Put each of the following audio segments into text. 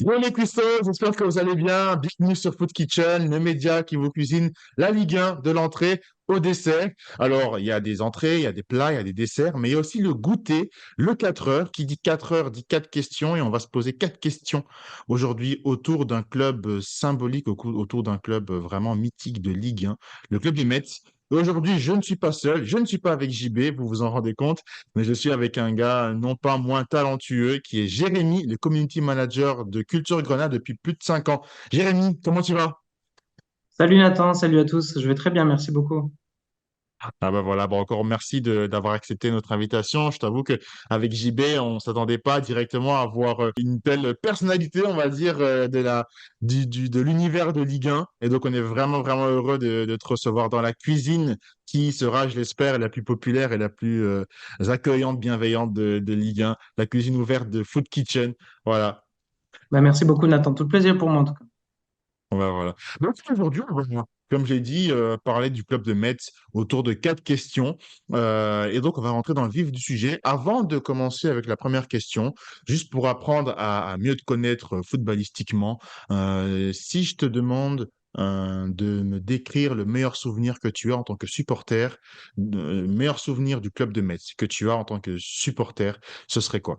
Bon les cuistots, j'espère que vous allez bien. Bienvenue sur Food Kitchen, le média qui vous cuisine la Ligue 1 de l'entrée au dessert. Alors, il y a des entrées, il y a des plats, il y a des desserts, mais il y a aussi le goûter, le 4 heures. Qui dit 4 heures dit 4 questions et on va se poser 4 questions aujourd'hui autour d'un club symbolique, autour d'un club vraiment mythique de Ligue 1, le club du Metz. Et aujourd'hui, je ne suis pas seul, je ne suis pas avec JB, vous vous en rendez compte, mais je suis avec un gars non pas moins talentueux qui est Jérémy, le community manager de Culture Grenade depuis plus de 5 ans. Jérémy, comment tu vas? Salut Nathan, salut à tous, je vais très bien, merci beaucoup. Ah bah voilà, bon, encore merci d'avoir accepté notre invitation. Je t'avoue que avec JB, on s'attendait pas directement à avoir une telle personnalité, on va dire, de l'univers de Ligue 1. Et donc, on est vraiment, vraiment heureux de te recevoir dans la cuisine qui sera, je l'espère, la plus populaire et la plus accueillante, bienveillante de Ligue 1, la cuisine ouverte de Food Kitchen. Voilà. Bah, merci beaucoup Nathan, tout le plaisir pour moi en tout cas. Voilà. Donc aujourd'hui, on va, comme j'ai dit, parler du club de Metz autour de 4 questions. Et donc, on va rentrer dans le vif du sujet. Avant de commencer avec la première question, juste pour apprendre à mieux te connaître footballistiquement, si je te demande de me décrire le meilleur souvenir que tu as en tant que supporter, le meilleur souvenir du club de Metz que tu as en tant que supporter, ce serait quoi?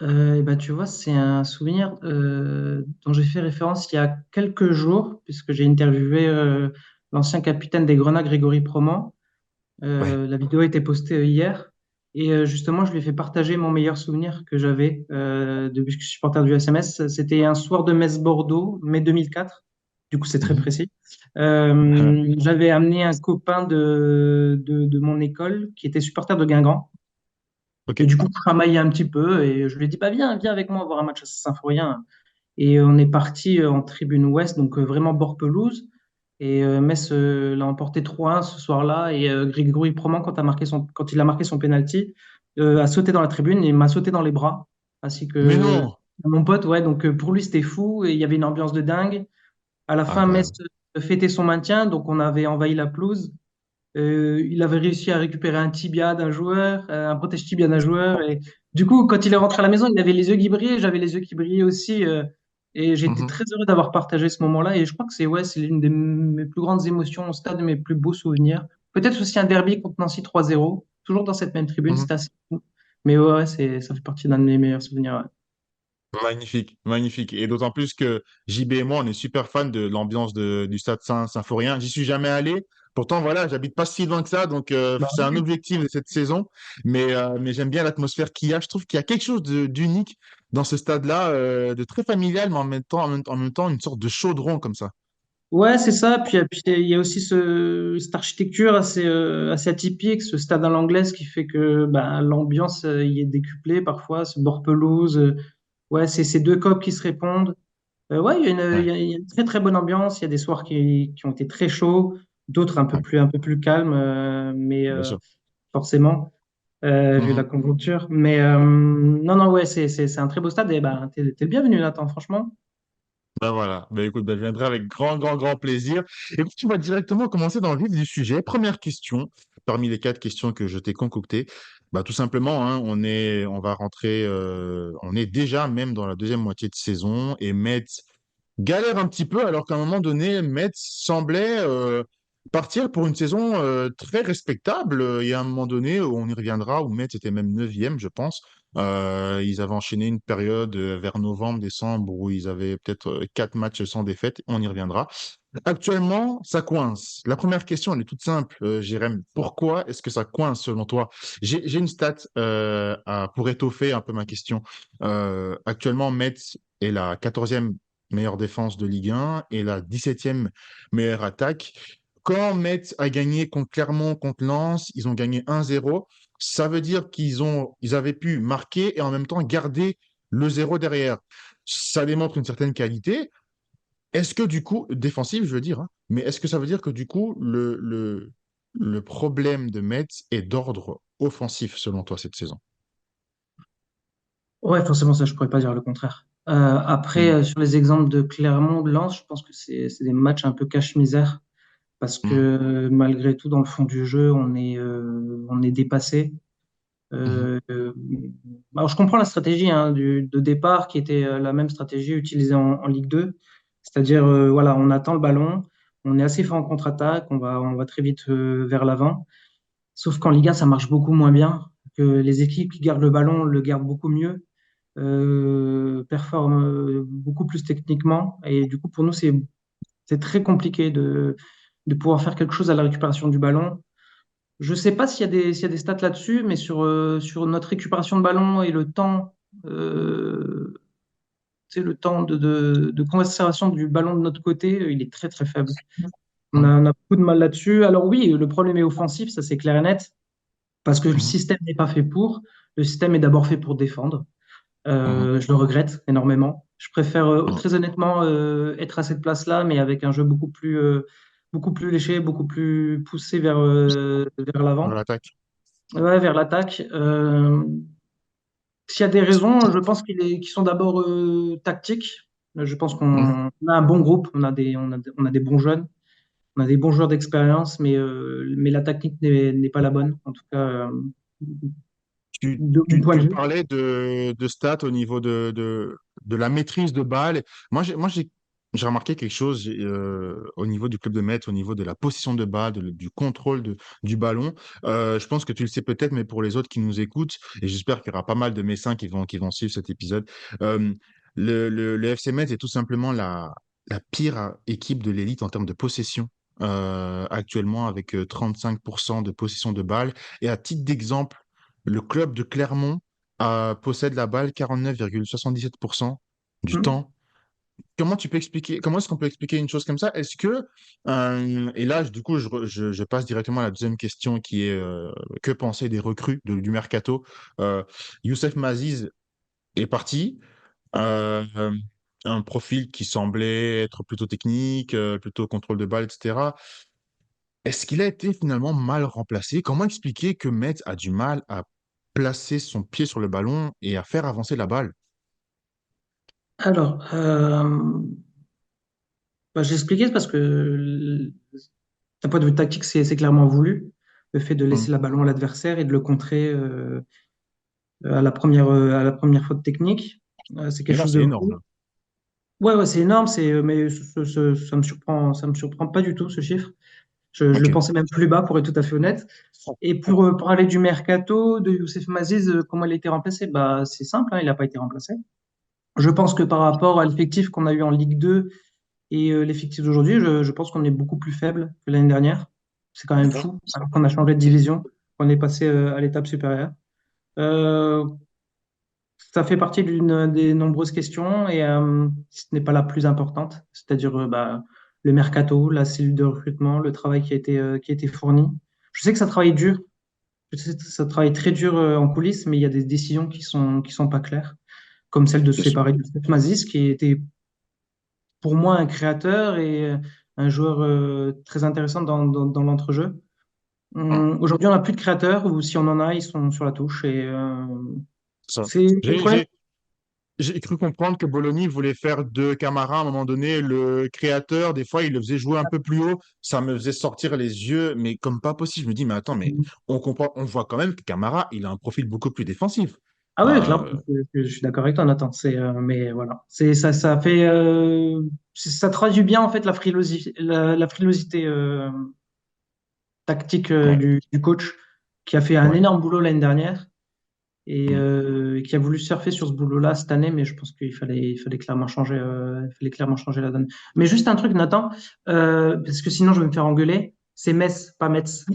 Et bah, tu vois, c'est un souvenir dont j'ai fait référence il y a quelques jours, puisque j'ai interviewé l'ancien capitaine des Grenats, Grégory Proman. Ouais. La vidéo a été postée hier, et justement, je lui ai fait partager mon meilleur souvenir que j'avais depuis que je suis supporter du SMS. C'était un soir de Metz-Bordeaux, mai 2004, du coup c'est très Mhm. précis. J'avais amené un copain de mon école qui était supporter de Guingamp. Ok. Et du coup, je travaillais un petit peu et je lui ai dit, bah, viens avec moi voir un match à Saint-Symphorien. Et on est parti en tribune ouest, donc vraiment bord pelouse. Et Metz l'a emporté 3-1 ce soir-là. Et Grégory Proman, quand il a marqué son penalty, a sauté dans la tribune et m'a sauté dans les bras. Ainsi Mais que non! mon pote, ouais. Donc pour lui, c'était fou. Et il y avait une ambiance de dingue. À la fin, Metz Incroyable. fêtait son maintien. Donc on avait envahi la pelouse. Il avait réussi à récupérer un tibia d'un joueur, un protège tibia d'un joueur. Et du coup, quand il est rentré à la maison, il avait les yeux qui brillaient, j'avais les yeux qui brillaient aussi. Et j'étais Mhm. très heureux d'avoir partagé ce moment-là. Et je crois que c'est l'une de mes plus grandes émotions au stade, de mes plus beaux souvenirs. Peut-être aussi un derby contre Nancy 3-0, toujours dans cette même tribune, Mhm. c'était assez fou. Mais ouais, ça fait partie d'un de mes meilleurs souvenirs. Ouais. Magnifique, magnifique. Et d'autant plus que JB et moi, on est super fans de l'ambiance du stade Symphorien. J'y suis jamais allé. Pourtant, voilà, j'habite pas si loin que ça, donc Bah c'est un oui. objectif de cette saison. Mais j'aime bien l'atmosphère qu'il y a. Je trouve qu'il y a quelque chose d'unique dans ce stade-là, de très familial, mais en même temps, une sorte de chaudron comme ça. Ouais, c'est ça. Puis il y a aussi cette architecture assez atypique, ce stade à l'anglaise qui fait que bah, l'ambiance y est décuplée parfois, ce bord pelouse. Ouais, c'est ces deux copes qui se répondent. Ouais, Ouais, il y a une très très bonne ambiance. Il y a des soirs qui ont été très chauds, d'autres ouais, un peu plus calmes, bien sûr. forcément, vu la Mhm. conjoncture. Mais non, non, ouais, c'est un très beau stade. Et bah, t'es le bienvenu, Nathan, franchement. Ben voilà. Ben écoute, ben je viendrai avec grand, grand, grand plaisir. Écoute, tu vas directement commencer dans le vif du sujet. Première question, parmi les 4 questions que je t'ai concoctées. Bah, tout simplement, hein, on va rentrer, on est déjà même dans la deuxième moitié de saison et Metz galère un petit peu alors qu'à un moment donné, Metz semblait partir pour une saison très respectable. Il y a un moment donné où on y reviendra, où Metz était même neuvième, je pense. Ils avaient enchaîné une période vers novembre, décembre où ils avaient peut-être 4 matchs sans défaite. On y reviendra. Actuellement, ça coince. La première question, elle est toute simple, Jérém. Pourquoi est-ce que ça coince selon toi? J'ai une stat pour étoffer un peu ma question. Actuellement, Metz est la 14e meilleure défense de Ligue 1 et la 17e meilleure attaque. Quand Metz a gagné contre Clermont, contre Lens, ils ont gagné 1-0. Ça veut dire ils avaient pu marquer et en même temps garder le zéro derrière. Ça démontre une certaine qualité. Est-ce que du coup, défensive, je veux dire, hein, mais est-ce que ça veut dire que du coup, le problème de Metz est d'ordre offensif selon toi cette saison? Ouais, forcément, ça, je pourrais pas dire le contraire. Après, Mhm. sur les exemples de Clermont, de Lens, je pense que c'est des matchs un peu cache-misère parce que Mhm. malgré tout, dans le fond du jeu, on est dépassé. Mhm. Alors, je comprends la stratégie hein, de départ qui était la même stratégie utilisée en Ligue 2. C'est-à-dire, voilà, on attend le ballon, on est assez fort en contre-attaque, on va très vite vers l'avant. Sauf qu'en Ligue 1, ça marche beaucoup moins bien, que les équipes qui gardent le ballon le gardent beaucoup mieux, performent beaucoup plus techniquement. Et du coup, pour nous, c'est très compliqué de pouvoir faire quelque chose à la récupération du ballon. Je ne sais pas s'il y a des stats là-dessus, mais sur notre récupération de ballon et le temps, euh, le temps de conservation du ballon de notre côté, il est très très faible. Mhm. On a beaucoup de mal là-dessus. Alors oui, le problème est offensif, ça c'est clair et net, parce que le Mhm. système n'est pas fait pour. Le système est d'abord fait pour défendre. Mhm. Je le regrette énormément. Je préfère Mhm. très honnêtement être à cette place-là, mais avec un jeu beaucoup plus léger, beaucoup plus poussé vers Dans l'avant. l'attaque. Ouais, vers l'attaque. S'il y a des raisons, je pense qu'ils sont d'abord tactiques. Je pense Mhm. qu'on a un bon groupe, on a des bons jeunes, on a des bons joueurs d'expérience, mais la tactique n'est pas la bonne, en tout cas, Tu, de mon point tu de me vue. parlais de stats au niveau de la maîtrise de balle. J'ai remarqué quelque chose au niveau du club de Metz, au niveau de la possession de balle, du contrôle du ballon. Je pense que tu le sais peut-être, mais pour les autres qui nous écoutent, et j'espère qu'il y aura pas mal de Messins qui vont suivre cet épisode, euh, le FC Metz est tout simplement la pire équipe de l'élite en termes de possession. Actuellement avec 35% de possession de balle. Et à titre d'exemple, le club de Clermont possède la balle 49,77% du Hmm. temps. Comment est-ce qu'on peut expliquer une chose comme ça? Est-ce que, et là, du coup, je passe directement à la deuxième question qui est que penser des recrues du mercato? Youssef Maziz est parti. euh, euh, un profil qui semblait être plutôt technique, plutôt contrôle de balle, etc. Est-ce qu'il a été finalement mal remplacé? Comment expliquer que Metz a du mal à placer son pied sur le ballon et à faire avancer la balle? Alors, bah, j'ai expliqué parce que d'un point de vue tactique, c'est clairement voulu, le fait de laisser Hmm. la ballon à l'adversaire et de le contrer à la première faute technique. C'est quelque Mais là, chose c'est de énorme, voulu. là. Ouais, ouais, c'est énorme, mais ça me surprend pas du tout ce chiffre. Je le Ok. pensais même plus bas, pour être tout à fait honnête. Et pour parler du mercato de Youssef Maziz, comment il a été remplacé? Bah, c'est simple, hein, il n'a pas été remplacé. Je pense que par rapport à l'effectif qu'on a eu en Ligue 2 et l'effectif d'aujourd'hui, je pense qu'on est beaucoup plus faible que l'année dernière. C'est quand même D'accord. fou, alors qu'on a changé de division, qu'on est passé à l'étape supérieure. Euh, Ça fait partie d'une des nombreuses questions et ce n'est pas la plus importante, c'est-à-dire bah, le mercato, la cellule de recrutement, le travail qui a été fourni. Je sais que ça travaille dur, je sais que ça travaille très dur en coulisses, mais il y a des décisions qui sont pas claires, comme celle de se Bien sûr. séparer de Steph Mazis, qui était pour moi un créateur et un joueur très intéressant dans l'entrejeu. Hmm. Aujourd'hui, on n'a plus de créateurs, ou si on en a, ils sont sur la touche et Ça. c'est le J'ai, problème. j'ai, j'ai cru comprendre que Bologna voulait faire de Camara à un moment donné le créateur. Des fois, il le faisait jouer un peu plus haut. Ça me faisait sortir les yeux, mais comme pas possible. Je me dis, mais attends, mais on comprend, on voit quand même que Camara, il a un profil beaucoup plus défensif. Ah oui, clairement, Euh, je suis d'accord avec toi, Nathan. Mais voilà, ça fait, ça traduit bien en fait la frilosité tactique ouais, du coach qui a fait un ouais. énorme boulot l'année dernière et Hmm. qui a voulu surfer sur ce boulot-là cette année, mais je pense il fallait il fallait clairement changer la donne. Mais juste un truc, Nathan, parce que sinon je vais me faire engueuler. C'est Metz, pas Metz.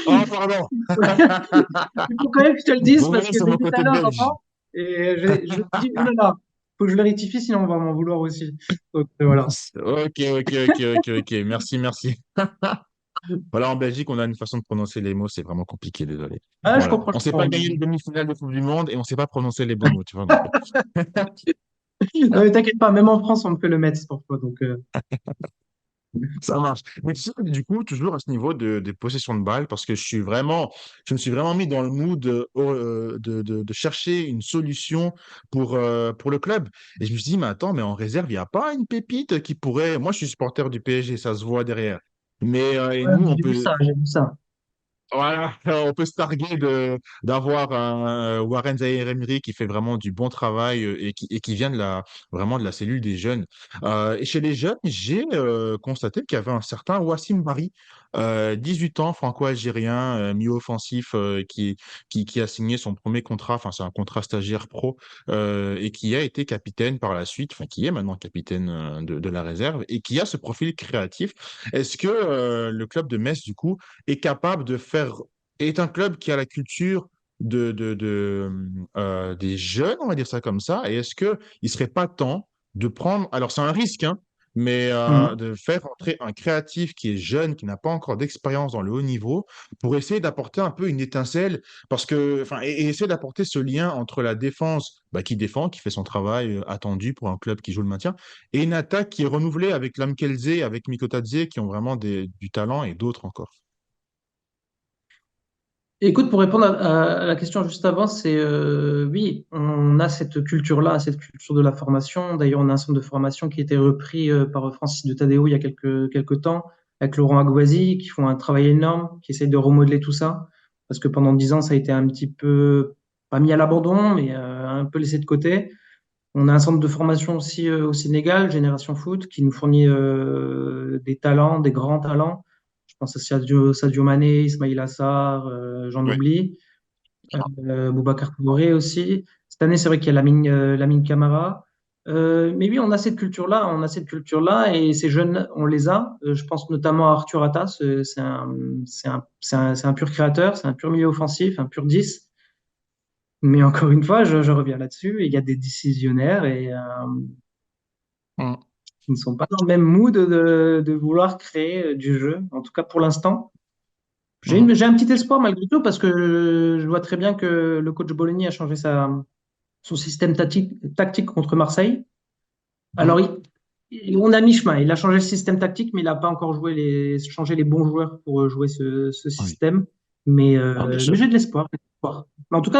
Oh, pardon. Il faut quand même que je te le dise Vous parce venez que sur mon depuis tout à côté l'heure, belge. j'entends et je me dis, oh là là, faut que je le rectifie, sinon on va m'en vouloir aussi. Donc voilà. Ok, ok, ok, ok, ok. Merci, merci. Voilà, en Belgique, on a une façon de prononcer les mots, c'est vraiment compliqué, désolé. Ah, Voilà. On je ne sait pas comprends. gagner une demi-finale de Coupe du Monde et on ne sait pas prononcer les bons mots, tu vois. Donc, Non, mais t'inquiète pas, même en France, on me fait le Metz parfois. Donc, ça marche. Mais tu sais, du coup, toujours à ce niveau des possessions de balles, parce que je me suis vraiment mis dans le mood de chercher une solution pour le club. Et je me suis dit, mais attends, mais en réserve, il n'y a pas une pépite qui pourrait. Moi, je suis supporter du PSG, ça se voit derrière. Mais et ouais, nous, on j'ai vu peut. ça, j'ai vu ça. Voilà, on peut se targuer d'avoir un Warren Zaïre-Emery qui fait vraiment du bon travail et qui vient vraiment de la cellule des jeunes. Et chez les jeunes, j'ai constaté qu'il y avait un certain Wassim Bari, 18 ans, franco-algérien, milieu offensif, qui a signé son premier contrat, enfin c'est un contrat stagiaire pro, et qui a été capitaine par la suite, enfin qui est maintenant capitaine de la réserve et qui a ce profil créatif. Est-ce que le club de Metz, du coup, est capable de faire, est un club qui a la culture des jeunes, on va dire ça comme ça, et est-ce que il serait pas temps de prendre, alors c'est un risque, hein, mais Mhm. de faire entrer un créatif qui est jeune, qui n'a pas encore d'expérience dans le haut niveau, pour essayer d'apporter un peu une étincelle, parce que, enfin, et essayer d'apporter ce lien entre la défense, bah, qui défend, qui fait son travail attendu pour un club qui joue le maintien, et une attaque qui est renouvelée avec Lamkelze, avec Mikotadze, qui ont vraiment du talent et d'autres encore. Écoute, pour répondre à la question juste avant, c'est oui, on a cette culture-là, cette culture de la formation. D'ailleurs, on a un centre de formation qui a été repris par Francis de Tadeo il y a quelques temps, avec Laurent Agouazi, qui font un travail énorme, qui essayent de remodeler tout ça. Parce que pendant 10 ans, ça a été un petit peu, pas mis à l'abandon, mais un peu laissé de côté. On a un centre de formation aussi au Sénégal, Génération Foot, qui nous fournit des talents, des grands talents. Je pense à Sadio Mané, Ismaïla Assar, j'en Ouais. oublie. Boubacar Touré aussi. Cette année, c'est vrai qu'il y a Lamine Camara. Mais oui, on a cette culture-là, on a cette culture-là, et ces jeunes, on les a. Je pense notamment à Arthur Atta, c'est un pur créateur, c'est un pur milieu offensif, un pur 10. Mais encore une fois, je reviens là-dessus, il y a des décisionnaires et Mm, qui ne sont pas dans le même mood de vouloir créer du jeu, en tout cas pour l'instant. mm. J'ai un petit espoir malgré tout parce que je vois très bien que le coach Bologna a changé son système tactique contre Marseille. Mm. Alors, on a mi-chemin. Il a changé le système tactique, mais il n'a pas encore changé les bons joueurs pour jouer ce Oui, système. ah, bien Mais sûr. j'ai de l'espoir. Mais en tout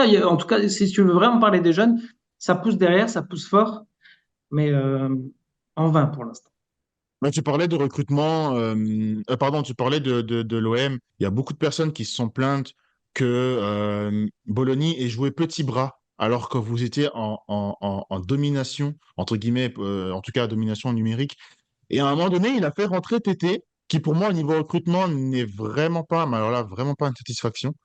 cas, si tu veux vraiment parler des jeunes, ça pousse derrière, ça pousse fort, mais en vain pour l'instant. Mais tu parlais de recrutement, pardon, tu parlais de l'OM. Il y a beaucoup de personnes qui se sont plaintes que Bologna ait joué petit bras alors que vous étiez en domination, entre guillemets, en tout cas domination numérique. Et à un moment donné, il a fait rentrer Tété, qui pour moi, au niveau recrutement, n'est vraiment pas, mais alors là, vraiment pas une satisfaction,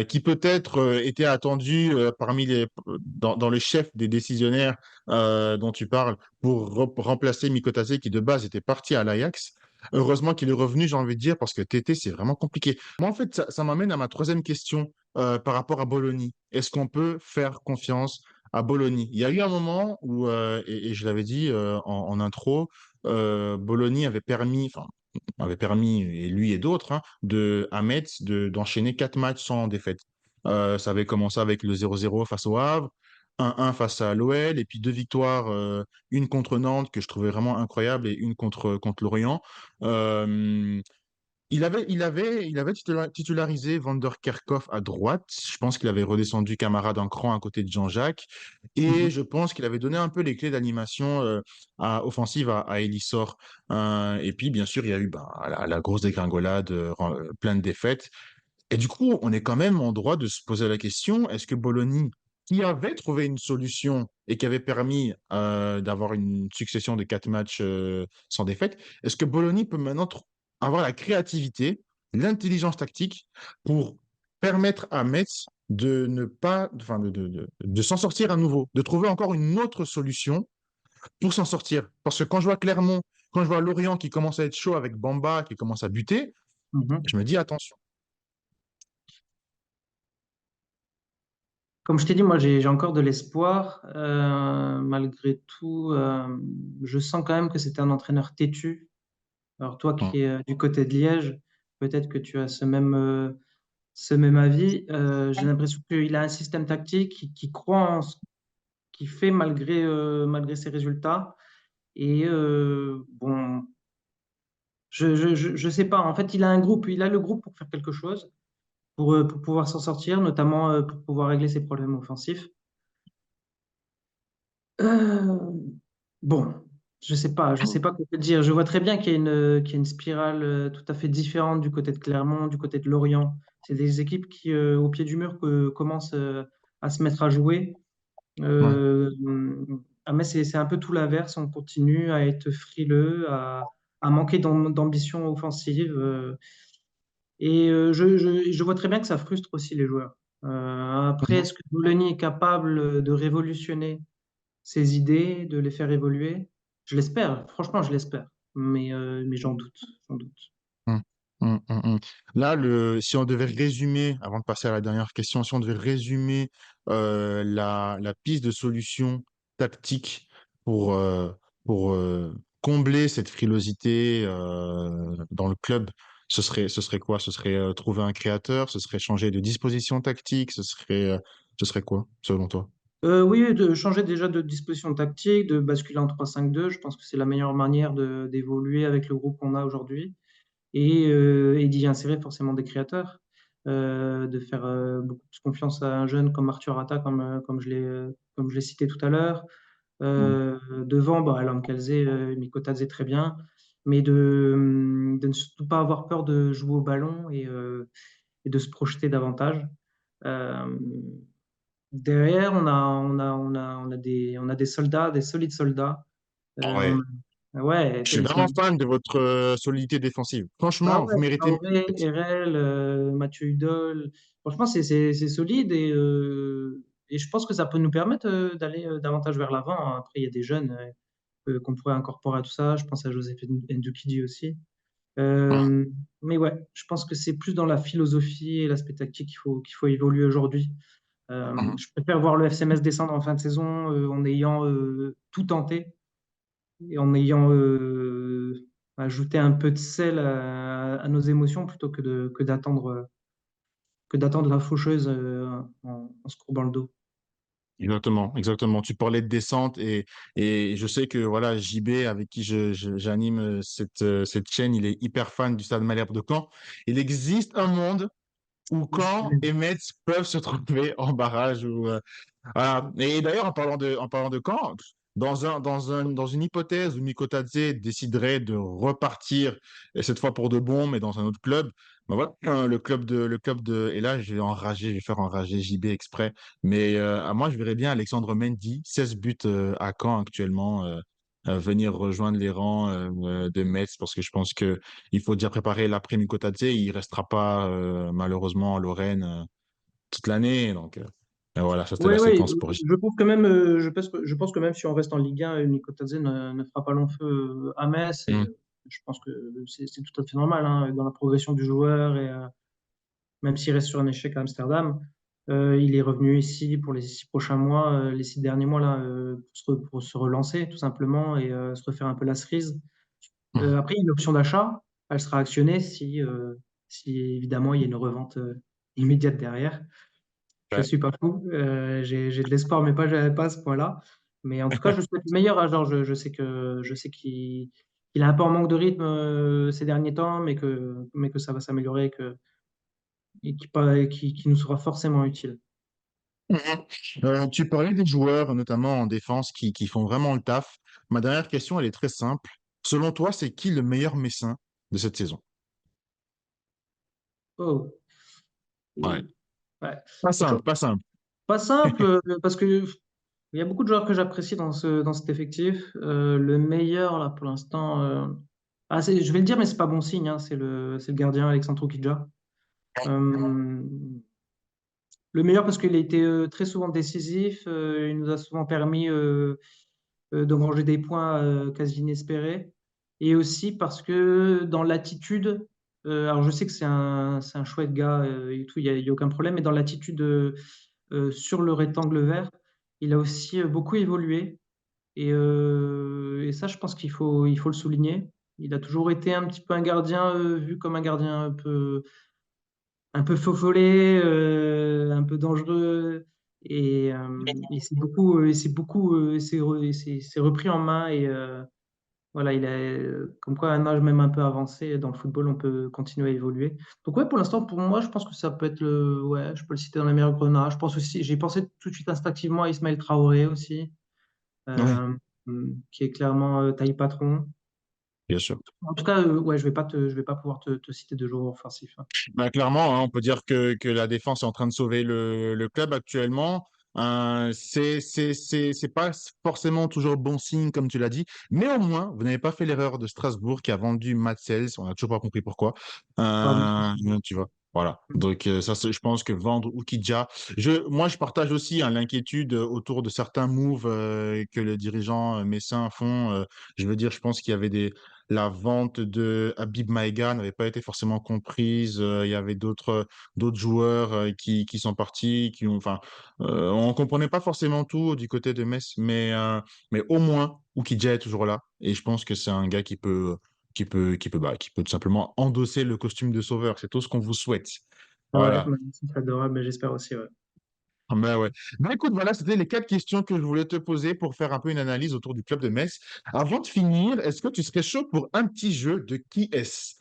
qui peut-être était attendu parmi dans le chef des décisionnaires dont tu parles pour remplacer Mikotadze, qui de base était parti à l'Ajax. Heureusement qu'il est revenu, j'ai envie de dire, parce que Tété, c'est vraiment compliqué. Moi, en fait, ça m'amène à ma troisième question par rapport à Bologna. Est-ce qu'on peut faire confiance à Bologna? Il y a eu un moment où, et je l'avais dit en intro, Bologna avait permis, et lui et d'autres, hein, à Metz d'enchaîner 4 matchs sans défaite. Ça avait commencé avec le 0-0 face au Havre, 1-1 face à l'OL, et puis 2 victoires, une contre Nantes, que je trouvais vraiment incroyable, et une contre Lorient. Euh, il avait titularisé Van der Kerkhoff à droite. Je pense qu'il avait redescendu Camara d'un cran à côté de Jean-Jacques. Et Mhm. je pense qu'il avait donné un peu les clés d'animation offensive à Elisor. Et puis, bien sûr, il y a eu bah, la grosse dégringolade, plein de défaites. Et du coup, on est quand même en droit de se poser la question, est-ce que Bologna, qui avait trouvé une solution et qui avait permis d'avoir une succession de 4 matchs sans défaite, est-ce que Bologna peut maintenant avoir la créativité, l'intelligence tactique pour permettre à Metz de ne pas, enfin, de s'en sortir à nouveau, de trouver encore une autre solution pour s'en sortir? Parce que quand je vois Clermont, quand je vois Lorient qui commence à être chaud avec Bamba qui commence à buter, Mhm. je me dis attention. Comme je t'ai dit, moi j'ai encore de l'espoir. Malgré tout, je sens quand même que c'est un entraîneur têtu. Alors toi Hum, qui es du côté de Liège, peut-être que tu as ce même avis. J'ai l'impression qu'il a un système tactique qui croit en ce qu'il fait malgré ses résultats. Et bon, je sais pas. En fait, il a un groupe, il a le groupe pour faire quelque chose, pour pouvoir s'en sortir, notamment pour pouvoir régler ses problèmes offensifs. Euh, bon, je sais pas quoi te dire. Je vois très bien qu'il y a une spirale tout à fait différente du côté de Clermont, du côté de Lorient. C'est des équipes qui, au pied du mur, commencent à se mettre à jouer. Ouais. Euh, à Metz, c'est un peu tout l'inverse. On continue à être frileux, à manquer d'ambition offensive. Je vois très bien que ça frustre aussi les joueurs. Après, Mhm. est-ce que Delaney est capable de révolutionner ses idées, de les faire évoluer? Je l'espère, franchement, je l'espère. Mais j'en doute, j'en doute. Mm. Là, si on devait résumer, avant de passer à la dernière question, si on devait résumer la piste de solution tactique pour, euh, pour combler cette frilosité dans le club, ce serait quoi? Ce serait trouver un créateur, ce serait changer de disposition tactique, ce serait quoi, selon toi? Oui, de changer déjà de disposition tactique, de basculer en 3-5-2, je pense que c'est la meilleure manière d'évoluer avec le groupe qu'on a aujourd'hui. Et d'y insérer forcément des créateurs, de faire beaucoup plus confiance à un jeune comme Arthur Atta, comme je l'ai cité tout à l'heure. Mm. Devant, bah, Alan Calzé, Mikotadze très bien, mais de ne surtout pas avoir peur de jouer au ballon et de se projeter davantage. Euh, Derrière, on a des soldats, des solides soldats. Euh, Ouais. ouais, Je suis vraiment fan de votre solidité défensive. Bah Franchement, ouais, vous méritez mieux. Traoré, RL, Mathieu Hudol. Franchement, c'est solide et je pense que ça peut nous permettre d'aller davantage vers l'avant, hein. Après, il y a des jeunes qu'on pourrait incorporer à tout ça. Je pense à Joseph Ndukidi aussi. Euh, mais ouais, je pense que c'est plus dans la philosophie et l'aspect tactique qu'il faut évoluer aujourd'hui. Je préfère voir le FCMS descendre en fin de saison en ayant tout tenté et en ayant ajouté un peu de sel à nos émotions plutôt que d'attendre la faucheuse en se courbant le dos. Exactement, exactement. Tu parlais de descente et je sais que voilà, JB, avec qui j'anime cette chaîne, il est hyper fan du Stade Malherbe de Caen. Il existe un monde où Caen et Metz peuvent se trouver en barrage. Voilà. Et d'ailleurs, en parlant de Caen, dans une hypothèse où Mikotadze déciderait de repartir, et cette fois pour de bon, mais dans un autre club, ben voilà, et là, je vais faire enrager JB exprès, mais moi, je verrais bien Alexandre Mendy, 16 buts à Caen actuellement, venir rejoindre les rangs de Metz, parce que je pense que il faut déjà préparer l'après Mikotadze, il restera pas malheureusement en Lorraine toute l'année, donc et voilà, ça c'était Oui, la oui, séquence pour J. je pense que même, je pense que même si on reste en Ligue 1, Mikotadze ne fera pas long feu à Metz. Et Mm. je pense que c'est tout à fait normal hein, dans la progression du joueur. Et même s'il reste sur un échec à Amsterdam, il est revenu ici pour les 6 prochains mois, les 6 derniers mois là, pour se relancer tout simplement et se refaire un peu la cerise. Mm. Après, il y a une option d'achat. Elle sera actionnée si évidemment il y a une revente immédiate derrière. Je Ouais. suis pas fou. J'ai de l'espoir, mais pas à ce point-là. Mais en tout cas, je souhaite le meilleur à Georges. Je sais qu'il est un peu en manque de rythme ces derniers temps, mais que ça va s'améliorer et qui nous sera forcément utile. Mhm. Tu parlais des joueurs, notamment en défense, qui font vraiment le taf. Ma dernière question, elle est très simple. Selon toi, c'est qui le meilleur Messin de cette saison? Oh. Ouais. Ouais. Pas Je- simple, pas simple. Pas simple, parce que il y a beaucoup de joueurs que j'apprécie dans cet effectif. Le meilleur, là, pour l'instant, je vais le dire, mais c'est pas bon signe, hein, c'est le gardien Alexandre Kidja. Euh, le meilleur parce qu'il a été très souvent décisif. Il nous a souvent permis d'engranger des points quasi inespérés. Et aussi parce que dans l'attitude, alors je sais que c'est un chouette gars et tout, il y a aucun problème, mais dans l'attitude sur le rectangle vert, il a aussi beaucoup évolué. Et ça, je pense il faut le souligner. Il a toujours été un petit peu un gardien vu comme un gardien un peu faux follet, un peu dangereux. C'est repris en main et voilà, il a comme quoi à un âge même un peu avancé dans le football, on peut continuer à évoluer. Donc ouais, pour l'instant, pour moi, je pense que ça peut être ouais, je peux le citer dans les meilleurs grenats. Je pense aussi, j'ai pensé tout de suite instinctivement à Ismaël Traoré aussi. Oui. Euh, qui est clairement taille patron. Bien sûr. En tout cas, ouais, je vais pas pouvoir te citer de joueurs offensifs, hein. Bah, clairement, hein, on peut dire que la défense est en train de sauver le club actuellement. C'est pas forcément toujours bon signe, comme tu l'as dit, mais au moins, vous n'avez pas fait l'erreur de Strasbourg qui a vendu Matt Sells. On n'a toujours pas compris pourquoi. Ah, bon. Tu vois. Voilà. Donc, ça, je pense que vendre Oukidja, moi, je partage aussi hein, l'inquiétude autour de certains moves que les dirigeants messins font. Je veux dire, je pense qu'il y avait la vente de Habib Maïga n'avait pas été forcément comprise. Il y avait d'autres joueurs qui sont partis, enfin, on comprenait pas forcément tout du côté de Metz, mais au moins Oukidja est toujours là et je pense que c'est un gars qui peut tout simplement endosser le costume de sauveur. C'est tout ce qu'on vous souhaite. Ouais, Voilà. c'est adorable, mais j'espère aussi, ouais. Ah, ben ouais. Ben écoute, voilà, c'était les 4 questions que je voulais te poser pour faire un peu une analyse autour du club de Metz. Avant de finir, est-ce que tu serais chaud pour un petit jeu de qui est-ce?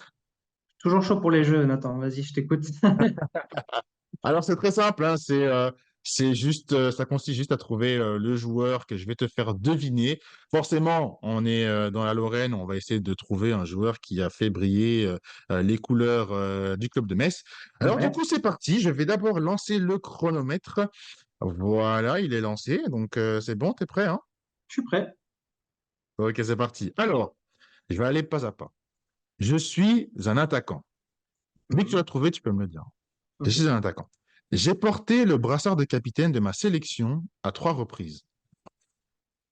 Toujours chaud pour les jeux, Nathan. Vas-y, je t'écoute. Alors, c'est très simple, hein, c'est juste, ça consiste juste à trouver le joueur que je vais te faire deviner. Forcément, on est dans la Lorraine, on va essayer de trouver un joueur qui a fait briller les couleurs du club de Metz. Alors, du Ouais, coup, c'est parti. Je vais d'abord lancer le chronomètre. Voilà, il est lancé. Donc, c'est bon, t'es prêt, hein? je suis prêt. Ok, c'est parti. Alors, je vais aller pas à pas. Je suis un attaquant. Dès que tu Mhm. l'as trouvé, tu peux me le dire. Je Ok. suis un attaquant. J'ai porté le brassard de capitaine de ma sélection à 3 reprises.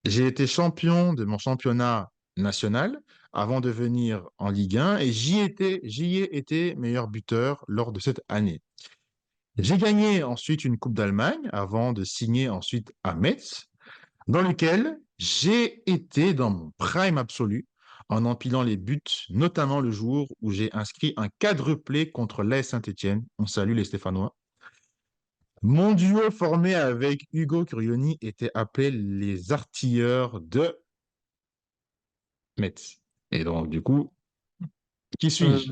J'ai été champion de mon championnat national avant de venir en Ligue 1 et j'y ai été meilleur buteur lors de cette année. J'ai gagné ensuite une Coupe d'Allemagne avant de signer ensuite à Metz, dans lequel j'ai été dans mon prime absolu en empilant les buts, notamment le jour où j'ai inscrit un quadruplé contre l'AS Saint-Étienne. On salue les Stéphanois. Mon duo formé avec Hugo Curioni était appelé les artilleurs de Metz. Et donc, du coup, qui Euh, suis-je?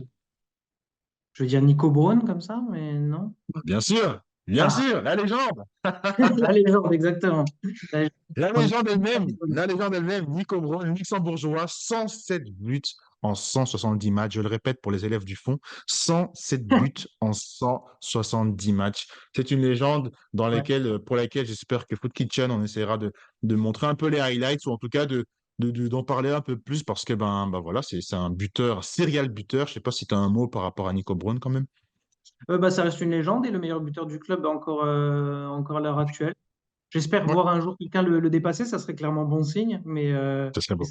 je veux dire Nico Braun comme ça, mais non. Bien Ah, sûr, la légende. la légende, exactement. La légende. La On est légende elle-même, tous la légende elle-même, Nico Braun, luxembourgeois, 107 buts en 170 matchs. Je le répète pour les élèves du fond, 107 buts en 170 matchs. C'est une légende ouais. pour laquelle j'espère que Foot Kitchen, on essaiera de montrer un peu les highlights ou en tout cas d'en parler un peu plus parce que ben voilà, c'est un buteur, serial buteur. Je sais pas si tu as un mot par rapport à Nico Braun quand même. Bah, ça reste une légende et le meilleur buteur du club encore à l'heure actuelle. J'espère Ouais, voir un jour quelqu'un le dépasser, ça serait clairement bon signe, ce serait mais beau.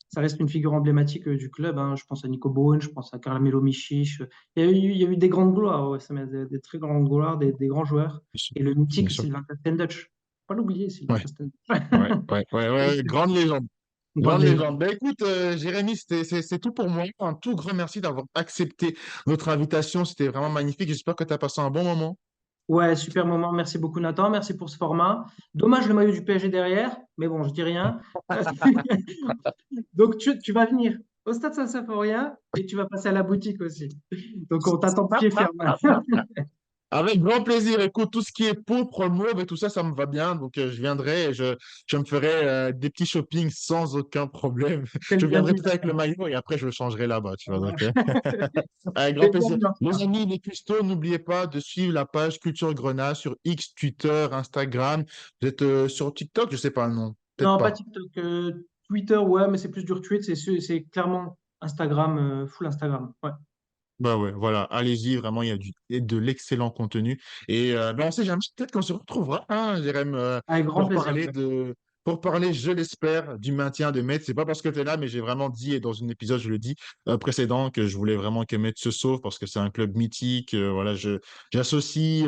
ça reste une figure emblématique du club, hein. Je pense à Nico Bowen, je pense à Carmelo Michich. Il y a eu des grandes gloires, ouais, des très grandes gloires, des grands joueurs. Bien sûr. Et le Bien mythique sûr. Sylvain Castenduch. Faut pas l'oublier, Sylvain Ouais, Castenduch. ouais, grande légende. Une grande Grande légende. légende. Ben écoute, Jérémy, c'est tout pour moi. Un tout grand merci d'avoir accepté notre invitation. C'était vraiment magnifique. J'espère que tu as passé un bon moment. Ouais, super moment. Merci beaucoup, Nathan. Merci pour ce format. Dommage le maillot du PSG derrière, mais bon, je dis rien. Donc, tu vas venir au Stade Saint-Symphorien et tu vas passer à la boutique aussi. Donc, on t'attend de pied ferme. Avec grand plaisir. Écoute, tout ce qui est pourpre, mauve et tout ça, ça me va bien. Donc, je viendrai et je me ferai des petits shoppings sans aucun problème. C'est Je le viendrai bienvenu, peut-être avec le Nathan. maillot et après, je le changerai là-bas. Tu vois, Voilà. donc, avec C'est grand le plaisir. bienvenu, en tout Les cas. amis, les custos, n'oubliez pas de suivre la page Culture Grenat sur X, Twitter, Instagram. Vous êtes sur TikTok, je sais pas le nom. Peut-être Non, pas pas. TikTok. Twitter, ouais, mais c'est plus du retweet. C'est clairement Instagram, full Instagram. Ouais, Bah ouais, voilà, allez-y, vraiment, il y a de l'excellent contenu. Et ben, on sait jamais, peut-être qu'on se retrouvera, hein, Jérém, avec grand plaisir. Ouais. pour parler, je l'espère, du maintien de Metz. C'est pas parce que tu es là, mais j'ai vraiment dit, et dans un épisode, je le dis, précédent, que je voulais vraiment que Metz se sauve parce que c'est un club mythique. Voilà, j'associe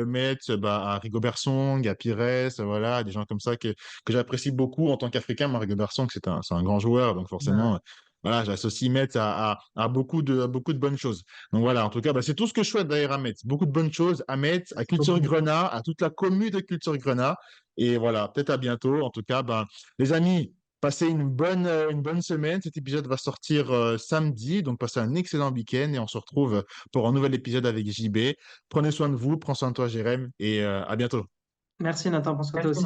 Metz bah, à Rigobert Song, à Pires, voilà, à des gens comme ça que j'apprécie beaucoup en tant qu'Africain. Moi, Rigobert Song, c'est un grand joueur, donc Euh, forcément. Voilà, j'associe Metz à beaucoup de bonnes choses. Donc voilà, en tout cas, bah, c'est tout ce que je souhaite d'ailleurs à Metz. Beaucoup de bonnes choses à Metz, à merci Culture beaucoup. Grenat, à toute la commune de Culture Grenat. Et voilà, peut-être à bientôt. En tout cas, ben, les amis, passez une bonne semaine. Cet épisode va sortir samedi, donc passez un excellent week-end et on se retrouve pour un nouvel épisode avec JB. Prenez soin de vous, prends soin de toi, Jérém, et à bientôt. Merci, Nathan. Pense à toi aussi.